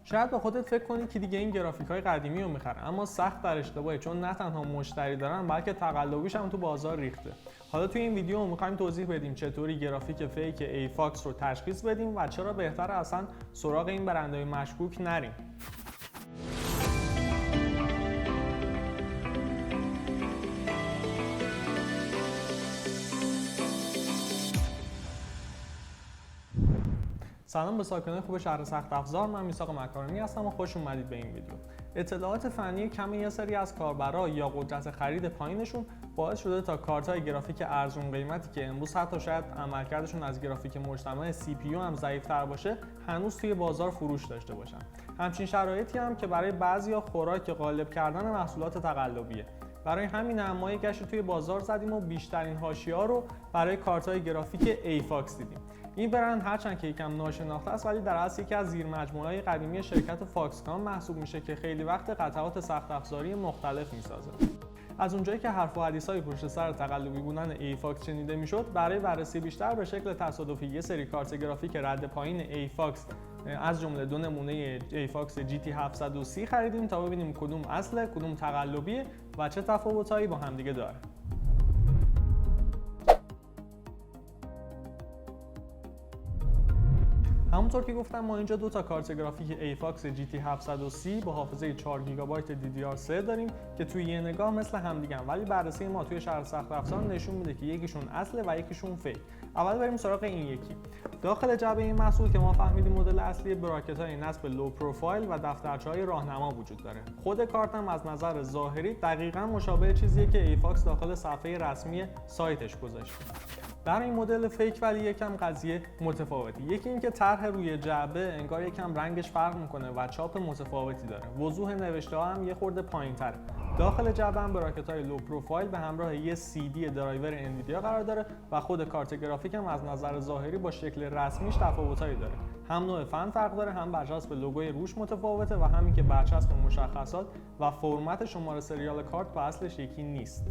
شاید به خودت فکر کنی که دیگه این گرافیک‌های قدیمی رو می‌خرن، اما سخت در اشتباهی، چون نه تنها مشتری دارن بلکه تقلبیش هم تو بازار ریخته. حالا توی این ویدیو می‌خوایم توضیح بدیم چطوری گرافیک فیک ایفاکس رو تشخیص بدیم و چرا بهتره اصلا سراغ این برندهای مشکوک نریم. سلام به ساکنان خوب شهر سخت افزار، من میثاق مکارمی هستم و خوش اومدید به این ویدیو. اطلاعات فنی کم یه سری از کاربرا یا قدرت خرید پایینشون باعث شده تا کارت‌های گرافیک ارزون قیمتی که امروز حتی شاید عملکردشون از گرافیک مجتمع CPU هم ضعیف‌تر باشه، هنوز توی بازار فروش داشته باشن. همچین شرایطی هم که برای بعضیا خوراک غالب کردن محصولات تقلبیه. برای همین ما یک گشت توی بازار زدیم و بیشترین حاشیه‌ها رو برای کارت‌های گرافیک ایفاکس دیدیم. این برند هرچند که یکم ناشناخته است ولی در اصل یکی از زیرمجموعه‌های قدیمی شرکت فاکسکان محسوب میشه که خیلی وقت قطعات سخت افزاری مختلف میسازه. از اونجایی که حرف و حدیث‌های پشت سر تقلبی بودن ایفاکس شنیده میشد، برای بررسی بیشتر به شکل تصادفی یه سری کارت گرافیک رد پایین ایفاکس از جمله دو نمونه ایفاکس GT 730 خریدیم تا ببینیم کدوم اصله، کدوم تقلبیه و چه تفاوتایی با همدیگه داره. همونطور که گفتم ما اینجا دو تا کارت گرافیک ایفاکس GT 730 با حافظه 4 گیگابایت DDR3 داریم که توی یه نگاه مثل همدیگه، ولی بررسی ما توی شهر سخت افزار نشون میده که یکیشون اصله و یکیشون فیک. اول بریم سراغ این یکی. داخل جعبه این محصول که ما فهمیدیم مدل اصلی براکت‌های نصب لو پروفایل و دفترچه‌های راهنما وجود داره. خود کارت هم از نظر ظاهری دقیقاً مشابه چیزیه که ایفاکس داخل صفحه رسمی سایتش گذاشته. در این مدل فیک ولی یکم قضیه متفاوتی. یکی این که طرح روی جعبه انگار یکم رنگش فرق میکنه و چاپ متفاوتی داره. وضوح نوشته ها هم یه خورده پایین‌تره. داخل جعبه هم براکت‌های لو پروفایل به همراه یه CD درایور انویدیا قرار داره و خود کارت گرافیک هم از نظر ظاهری با شکل رسمیش تفاوتایی داره. هم نوع فن فرق داره، هم برچسب لوگوی روش متفاوته و همین که برچسب مشخصات و فرمت شماره سریال کارت با اصلش یکی نیست.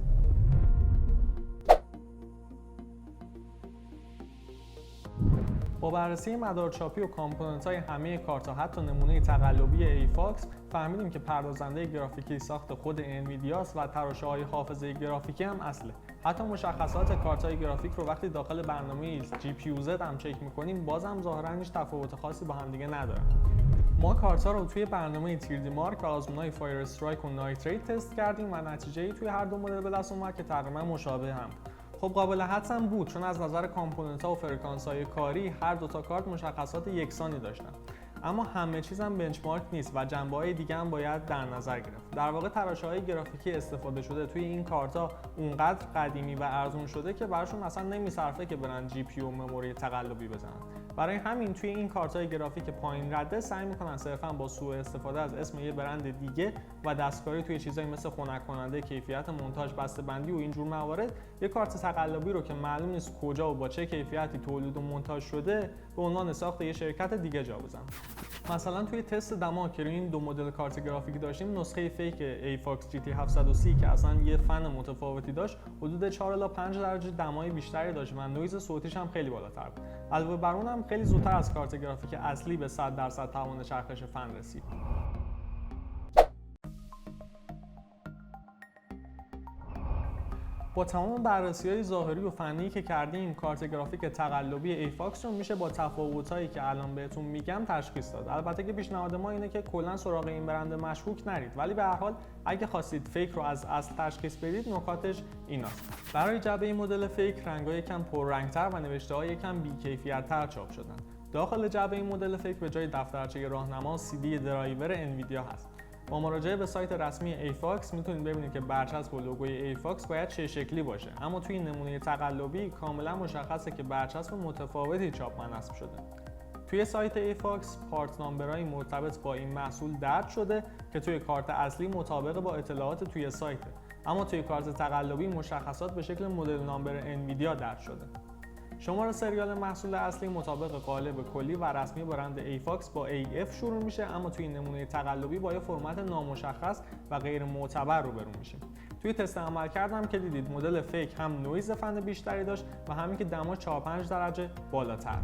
با بررسی مدارچاپی و کامپوننت‌های همه کارت‌ها حتی نمونه تقلبی ایفاکس فهمیدیم که پردازنده گرافیکی ساخت خود انویدیاست و تراشه‌های حافظه گرافیکی هم اصله. حتی مشخصات کارت‌های گرافیک رو وقتی داخل برنامه GPUZ هم چک می‌کنیم بازم ظاهراً هیچ تفاوت خاصی با همدیگه ندارن. ما کارت‌ها رو توی برنامه 3D مارک و آزمون‌های فایر استرایک و نایتریت تست کردیم و نتیجه‌ای توی هر دو مدل به دست اومد که تقریباً مشابه هم. خب قابل حدس هم بود چون از نظر کامپوننت‌ها و فرکانس‌های کاری هر دو تا کارت مشخصات یکسانی داشتن. اما همه چیز هم بنچمارک نیست و جنبه‌های دیگه هم باید در نظر گرفت. در واقع تراشه‌های گرافیکی استفاده شده توی این کارت‌ها اونقدر قدیمی و ارزون شده که براشون اصلا نمیصرفه که برن GPU و مموری تقلبی بزنن. برای همین توی این کارت‌های گرافیک پایین رده سعی می‌کنن صرفاً با سوء استفاده از اسم یه برند دیگه و دستکاری توی چیزایی مثل خنک کننده، کیفیت مونتاژ، بسته‌بندی و اینجور موارد یه کارت تقلبی رو که معلوم نیست کجا و با چه کیفیتی تولید و مونتاژ شده به عنوان ساخت یه شرکت دیگه جا بزنن. مثلا توی تست دما که روی این دو مدل کارت گرافیکی داشتیم، نسخه فیک ایفاکس GT 730 که اصلا یه فن متفاوتی داشت حدود 4 الی 5 درجه دمای بیشتری داشت و نویز صوتیش هم خیلی بالاتر بود. علاوه بر اون هم خیلی زودتر از کارت گرافیک اصلی به 100% توان چرخش فن رسید. با تمام بررسی‌های ظاهری و فنی که کردیم کارت گرافیک تقلبی ایفاکس رو میشه با تفاوتایی که الان بهتون میگم تشخیص داد. البته که پیشنهاد ما اینه که کلا سراغ این برند مشکوک نرید، ولی به هر حال اگه خواستید فیک رو از اصل تشخیص بدید نکاتش ایناست. برای جعبه این مدل فیک رنگ‌ها یکم پررنگ‌تر و نوشته‌ها یکم بی‌کیفیت‌تر چاپ شدن. داخل جعبه این مدل فیک به جای دفترچه راهنما CD درایور انویدیا هست. با مراجعه به سایت رسمی ایفاکس میتونید ببینید که برچسب و لوگوی ایفاکس باید چه شکلی باشه، اما توی نمونه تقلبی کاملا مشخصه که برچسب متفاوتی چاپ و نصب شده. توی سایت ایفاکس پارت نامبرهای مرتبط با این محصول درج شده که توی کارت اصلی مطابق با اطلاعات توی سایته، اما توی کارت تقلبی مشخصات به شکل مدل نامبر انویدیا درج شده. شماره سریال محصول اصلی مطابق قالب کلی و رسمی برند ایفاکس با AF شروع میشه، اما توی نمونه تقلبی با یه فرمت نامشخص و غیر معتبر روبرو میشه. توی تست عمل کردم که دیدید مدل فیک هم نویز فن بیشتری داشت و همین که دما 4-5 درجه بالاتر.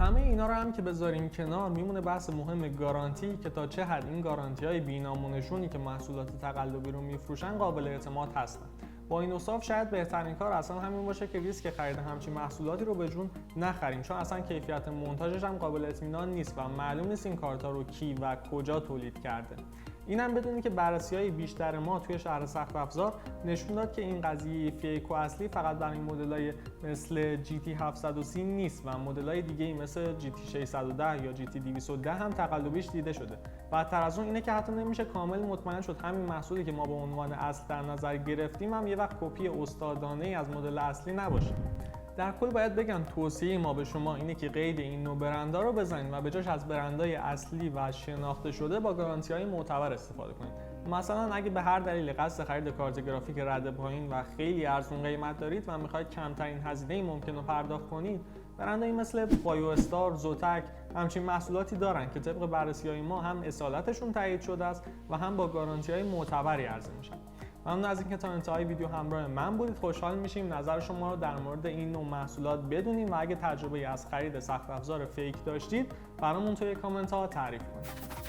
همه اینا رو هم که بذاریم کنار، میمونه بحث مهم گارانتی که تا چه حد این گارانتی‌های بی‌نام که محصولات تقلبی رو میفروشن قابل اعتماد هستن. با این اوصاف شاید بهترین کار اصلا همین باشه که ریسک خرید همچین محصولاتی رو به جون نخریم، چون اصلا کیفیت مونتاژش هم قابل اطمینان نیست و معلوم نیست این کارتا رو کی و کجا تولید کرده. اینم بدونید که بررسی‌های بیشتر ما توی شهر سخت افزار نشون داد که این قضیه فیک و اصلی فقط برای مدل‌های مثل GT 730 نیست و مدل‌های دیگه‌ای مثل GT 610 یا GT 210 هم تقلبیش دیده شده. بدتر از اون اینه که حتی نمیشه کامل مطمئن شد همین محصولی که ما به عنوان اصل در نظر گرفتیم هم یه وقت کپی استادانه‌ای از مدل اصلی نباشه. در کل باید بگم توصیه ما به شما اینه که قید این نوع برندها رو بزنید و به جاش از برندهای اصلی و شناخته شده با گارانتی‌های معتبر استفاده کنید. مثلا اگه به هر دلیل قصد خرید کارت گرافیک رد پایین و خیلی ارزون قیمت دارید و میخواید کمترین هزینه ممکن رو پرداخت کنید، برندهایی مثل بایو استار، زوتک همچین محصولاتی دارن که طبق بررسی‌های ما هم اصالتشون تایید شده است و هم با گارانتی‌های معتبری عرضه میشن. ممنون از اینکه تا انتهای ویدیو همراه من بودید. خوشحال میشیم نظر شما رو در مورد این نوع محصولات بدونیم و اگه تجربه از خرید سخت افزار فیک داشتید برامون توی کامنت ها تعریف کنید.